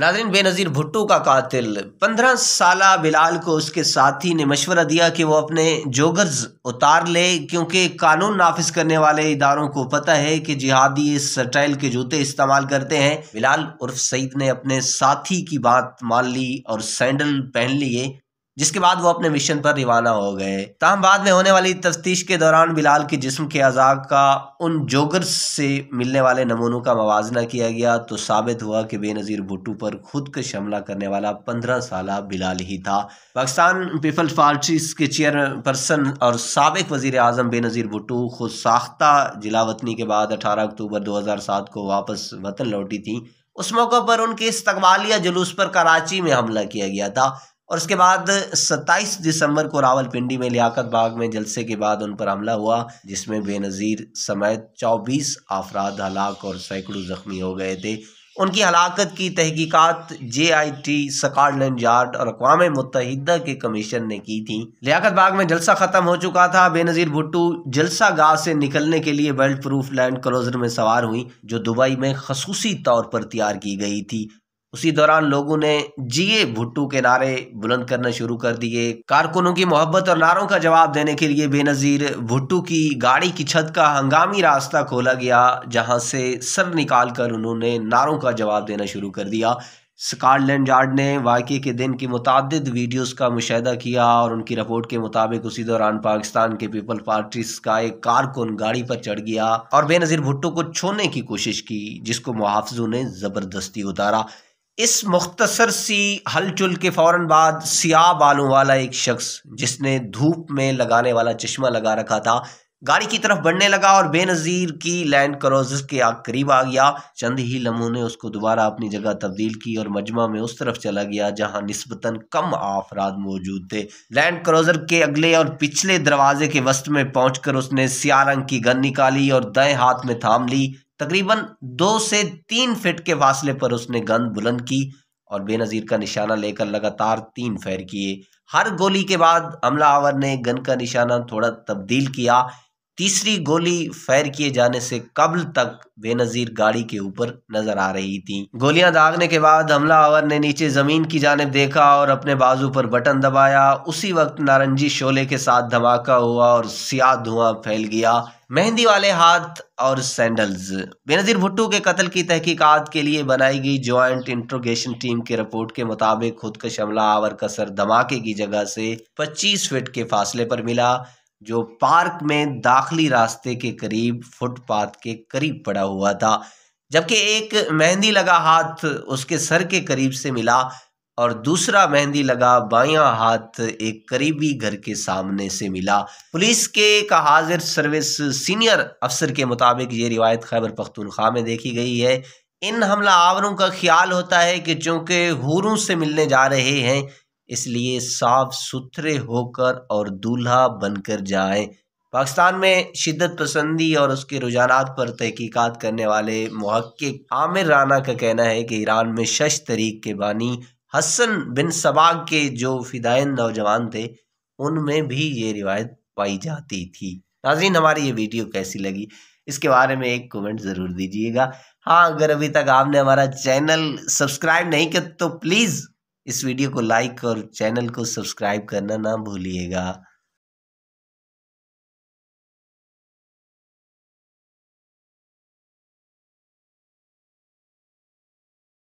नाज़रीन, बेनज़ीर भुट्टो का कातिल 15 साला बिलाल को उसके साथी ने मशवरा दिया कि वो अपने जोगर्स उतार ले, क्योंकि कानून नाफिज करने वाले इदारों को पता है कि जिहादी इस स्टाइल के जूते इस्तेमाल करते हैं। बिलाल उर्फ सईद ने अपने साथी की बात मान ली और सैंडल पहन लिए, जिसके बाद वो अपने मिशन पर रवाना हो गए। ताहम बाद में होने वाली तफ्तीश के दौरान बिलाल के जिस्म के अज़ा का उन जोगर्स से मिलने वाले नमूनों का मवाजना किया गया तो साबित हुआ कि बेनज़ीर भुट्टो पर खुदकश हमला करने वाला 15 साला बिलाल ही था। पाकिस्तान पीपल्स पार्टी के चेयरपर्सन और साबिक वज़ीर आज़म बेनज़ीर भुट्टो खुद साख्ता जिला वतनी के बाद 18 अक्टूबर 2007 को वापस वतन लौटी थी। उस मौके पर उनके इस्तकबालिया जुलूस पर कराची में हमला किया गया था और उसके बाद 27 दिसंबर को रावलपिंडी में लियाकत बाग में जलसे के बाद उन पर हमला हुआ, जिसमें बेनज़ीर समेत 24 अफराद हलाक और सैकड़ों जख्मी हो गए थे। उनकी हलाकत की तहकीकात JIT स्कॉटलैंड यार्ड और अक़वाम मुत्तहिदा के कमीशन ने की थी। लियाकत बाग में जलसा ख़त्म हो चुका था। बेनज़ीर भुट्टो जलसा गाह से निकलने के लिए बेल्ट प्रूफ लैंड क्रूज़र में सवार हुई, जो दुबई में खसूसी तौर पर तैयार की गई थी। उसी दौरान लोगों ने जिए भुट्टो के नारे बुलंद करना शुरू कर दिए। कारकुनों की मोहब्बत और नारों का जवाब देने के लिए बेनज़ीर भुट्टो की गाड़ी की छत का हंगामी रास्ता खोला गया, जहां से सर निकाल कर उन्होंने नारों का जवाब देना शुरू कर दिया। स्कॉटलैंड यार्ड ने वाक़े के दिन की मुतादिद वीडियोस का मुशाहिदा किया और उनकी रिपोर्ट के मुताबिक उसी दौरान पाकिस्तान के पीपल पार्टी का एक कारकुन गाड़ी पर चढ़ गया और बेनज़ीर भुट्टो को छोड़ने की कोशिश की, जिसको मुहाफ़िज़ों ने ज़बरदस्ती उतारा। इस मुख्तसर सी हलचल के फौरन बाद सियाह बालों वाला एक शख्स, जिसने धूप में लगाने वाला चश्मा लगा रखा था, गाड़ी की तरफ बढ़ने लगा और बेनज़ीर की लैंड क्रूज़र के करीब आ गया। चंद ही लम्हों ने उसको दोबारा अपनी जगह तब्दील की और मजमा में उस तरफ चला गया जहां निस्बतन कम अफराद मौजूद थे। लैंड क्रूज़र के अगले और पिछले दरवाजे के वस्त में पहुंचकर उसने स्याह रंग की गन निकाली और दाएं हाथ में थाम ली। तकरीबन 2 से 3 फीट के फासले पर उसने गन बुलंद की और बेनज़ीर का निशाना लेकर लगातार 3 फायर किए। हर गोली के बाद हमलावर ने गन का निशाना थोड़ा तब्दील किया। तीसरी गोली फायर किए जाने से कबल तक बेनज़ीर गाड़ी के ऊपर नजर आ रही थी। गोलियां दागने के बाद हमलावर ने नीचे जमीन की जानिब देखा और अपने बाजू पर बटन दबाया। उसी वक्त नारंगी शोले के साथ धमाका हुआ और सियाह धुआं फैल गया। मेहंदी वाले हाथ और सैंडल्स। बेनज़ीर भुट्टो के कत्ल की तहकीकात के लिए बनाई गई ज्वाइंट इंट्रोगेशन टीम के रिपोर्ट के मुताबिक खुदकश हमलावर का सर धमाके की जगह से 25 फीट के फासले पर मिला, जो पार्क में दाखिली रास्ते के करीब फुटपाथ के करीब पड़ा हुआ था, जबकि एक मेहंदी लगा हाथ उसके सर के करीब से मिला और दूसरा मेहंदी लगा बायां हाथ एक करीबी घर के सामने से मिला। पुलिस के एक हाजिर सर्विस सीनियर अफसर के मुताबिक ये रिवायत खैबर पख्तूनख्वा में देखी गई है। इन हमलावरों का ख्याल होता है कि चूंकि हूरों से मिलने जा रहे हैं, इसलिए साफ सुथरे होकर और दूल्हा बनकर जाएं। पाकिस्तान में शिद्दत पसंदी और उसके रुझानात पर तहकीकात करने वाले मुहक्किक आमिर राना का कहना है कि ईरान में शश तरीक के बानी हसन बिन सबाग के जो फिदायन नौजवान थे, उनमें भी ये रिवायत पाई जाती थी। नाज़रीन, हमारी ये वीडियो कैसी लगी, इसके बारे में एक कमेंट ज़रूर दीजिएगा। हाँ, अगर अभी तक आपने हमारा चैनल सब्सक्राइब नहीं किया तो प्लीज़ इस वीडियो को लाइक और चैनल को सब्सक्राइब करना ना भूलिएगा।